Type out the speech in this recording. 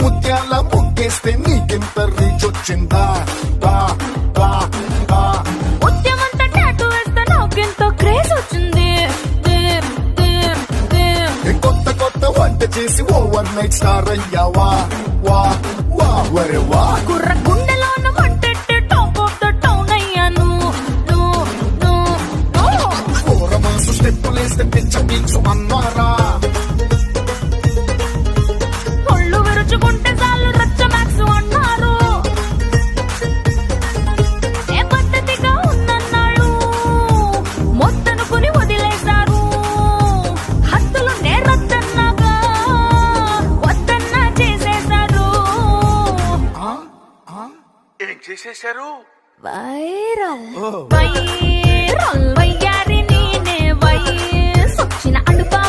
ముత్యాల ముగ్గేస్తే నీకెంత రీచ్ వచ్చిందా దా దా దా ఉద్యమంతా టాటూ వేస్తే నాకెంతో క్రేజ్ వచ్చింది. కొత్త కొత్త వంట చేసి ఓవర్ నైట్ స్టార్ అయ్యావా వా వా వరే వా కుర్ర గుండెలోన మంటెట్టి టాప్ ఆఫ్ ద టౌన్ అయ్యాను. మాసు స్టెప్పులేస్తే పిచ్చ పీక్స్ అన్నారా ఒళ్ళు విరుచుకుంటే చాలు రచ్చ మ్యాక్స్ అన్నారు. ఏ పద్ధతిగా ఉందన్నాడు మొత్తనుకుని వదిలేశారు. హద్దులు నేరొద్దన్నాగా వద్దన్నా చేసేశారు. ఏం చేసేశారు? వైరల్ వైరల్ వయ్యారి నేనే వయసొచ్చిన అడుగా